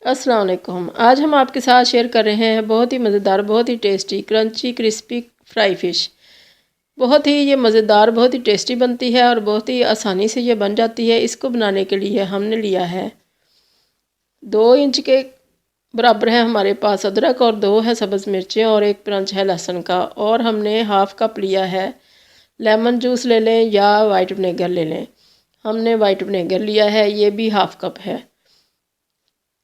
अस्सलाम वालेकुम। आज हम आपके साथ शेयर कर रहे हैं बहुत ही मज़ेदार, बहुत ही tasty, crunchy crispy fry fish. बहुत ही ये मज़ेदार, बहुत ही टेस्टी बनती है और बहुत ही आसानी से ये बन जाती है। इसको बनाने के लिए हमने लिया है 2 इंच के बराबर है हमारे पास अदरक और 2 है सब्ज़ मिर्चें और 1 पंच है लहसुन का। और हमने हाफ़ कप लिया है लेमन जूस ले लें या वाइट विनेगर ले लें। हमने वाइट विनेगर लिया है, ये भी हाफ़ कप है।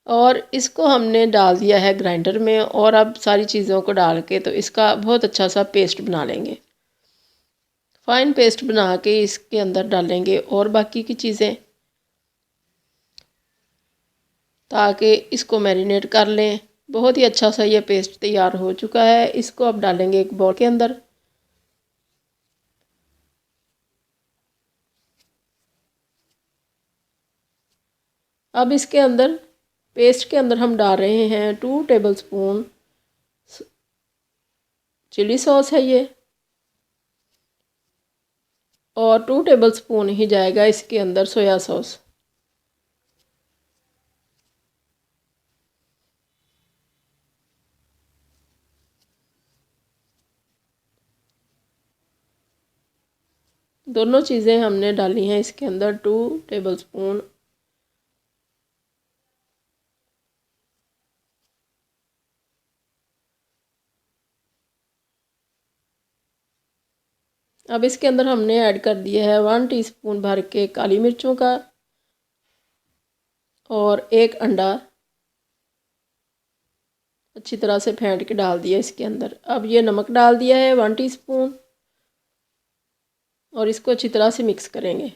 और इसको हमने डाल दिया है ग्राइंडर में और अब सारी चीज़ों को डाल के तो इसका बहुत अच्छा सा पेस्ट बना लेंगे। फाइन पेस्ट बना के इसके अंदर डालेंगे और बाकी की चीज़ें, ताकि इसको मैरिनेट कर लें। बहुत ही अच्छा सा ये पेस्ट तैयार हो चुका है। इसको अब डालेंगे एक बाउल के अंदर। अब इसके अंदर पेस्ट के अंदर हम डाल रहे हैं 2 टेबलस्पून चिली सॉस है ये, और 2 टेबलस्पून ही जाएगा इसके अंदर सोया सॉस। दोनों चीज़ें हमने डाली हैं इसके अंदर 2 टेबलस्पून। अब इसके अंदर हमने ऐड कर दिया है 1 टीस्पून भर के काली मिर्चों का और 1 अंडा अच्छी तरह से फेंट के डाल दिया इसके अंदर। अब ये नमक डाल दिया है 1 टीस्पून और इसको अच्छी तरह से मिक्स करेंगे।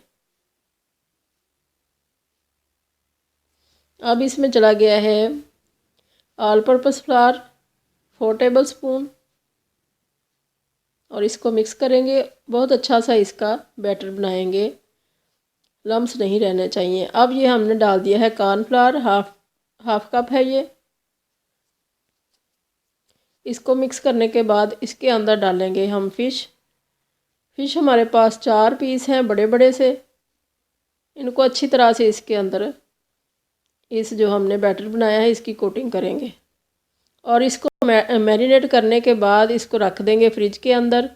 अब इसमें चला गया है ऑल पर्पस फ्लावर 4 टेबलस्पून और इसको मिक्स करेंगे। बहुत अच्छा सा इसका बैटर बनाएंगे, लम्स नहीं रहने चाहिए। अब ये हमने डाल दिया है कॉर्नफ्लावर, हाफ कप है ये। इसको मिक्स करने के बाद इसके अंदर डालेंगे हम फ़िश हमारे पास 4 पीस हैं बड़े बड़े से। इनको अच्छी तरह से इसके अंदर इस जो हमने बैटर बनाया है इसकी कोटिंग करेंगे और इसको मैरिनेट करने के बाद इसको रख देंगे फ्रिज के अंदर।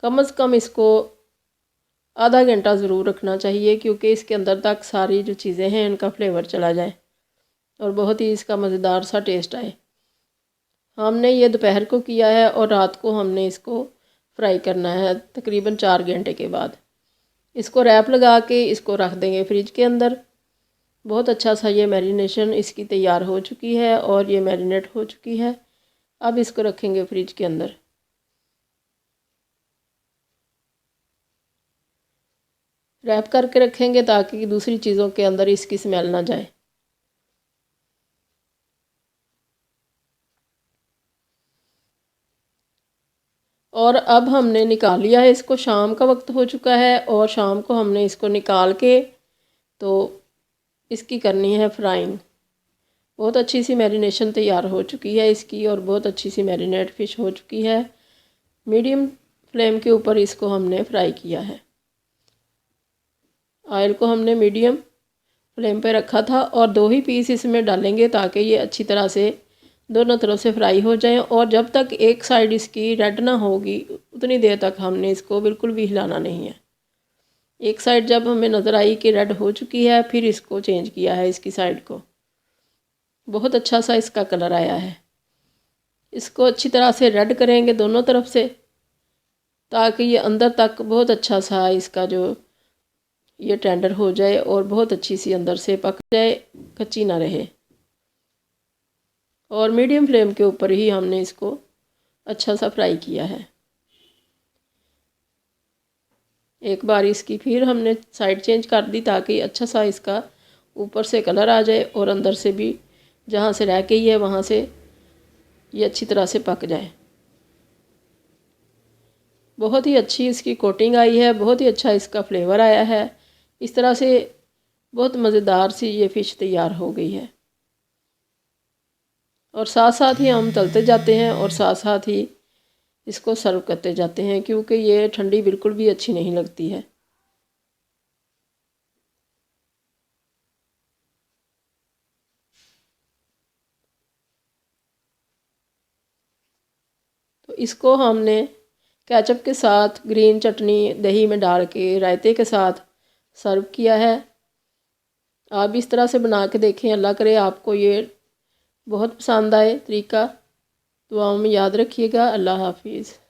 कम से कम इसको आधा घंटा ज़रूर रखना चाहिए, क्योंकि इसके अंदर तक सारी जो चीज़ें हैं इनका फ्लेवर चला जाए और बहुत ही इसका मज़ेदार सा टेस्ट आए। हमने ये दोपहर को किया है और रात को हमने इसको फ्राई करना है तकरीबन 4 घंटे के बाद। इसको रैप लगा के इसको रख देंगे फ्रिज के अंदर। बहुत अच्छा सा ये मैरिनेशन इसकी तैयार हो चुकी है और ये मैरिनेट हो चुकी है। अब इसको रखेंगे फ्रिज के अंदर। रैप करके रखेंगे ताकि दूसरी चीज़ों के अंदर इसकी स्मेल ना जाए। और अब हमने निकाल लिया है इसको। शाम का वक्त हो चुका है और शाम को हमने इसको निकाल के तो इसकी करनी है फ्राइंग। बहुत अच्छी सी मैरिनेशन तैयार हो चुकी है इसकी और बहुत अच्छी सी मैरिनेट फ़िश हो चुकी है। मीडियम फ्लेम के ऊपर इसको हमने फ्राई किया है। ऑयल को हमने मीडियम फ्लेम पे रखा था और 2 ही पीस इसमें डालेंगे ताकि ये अच्छी तरह से दोनों तरफ से फ्राई हो जाएं। और जब तक एक साइड इसकी रेड ना होगी उतनी देर तक हमने इसको बिल्कुल भी हिलाना नहीं है। एक साइड जब हमें नज़र आई कि रेड हो चुकी है फिर इसको चेंज किया है इसकी साइड को। बहुत अच्छा सा इसका कलर आया है। इसको अच्छी तरह से रेड करेंगे दोनों तरफ से ताकि ये अंदर तक बहुत अच्छा सा इसका जो ये टेंडर हो जाए और बहुत अच्छी सी अंदर से पक जाए, कच्ची ना रहे। और मीडियम फ्लेम के ऊपर ही हमने इसको अच्छा सा फ्राई किया है। एक बार इसकी फिर हमने साइड चेंज कर दी ताकि अच्छा सा इसका ऊपर से कलर आ जाए और अंदर से भी जहाँ से रह गई है वहाँ से ये अच्छी तरह से पक जाए। बहुत ही अच्छी इसकी कोटिंग आई है, बहुत ही अच्छा इसका फ्लेवर आया है। इस तरह से बहुत मज़ेदार सी ये फ़िश तैयार हो गई है। और साथ साथ ही हम तलते जाते हैं और साथ साथ ही इसको सर्व करते जाते हैं, क्योंकि ये ठंडी बिल्कुल भी अच्छी नहीं लगती है। तो इसको हमने केचप के साथ, ग्रीन चटनी, दही में डाल के रायते के साथ सर्व किया है। आप इस तरह से बना के देखें, अल्लाह करे आपको ये बहुत पसंद आए तरीका। दुआओं में याद रखिएगा। अल्लाह हाफिज़।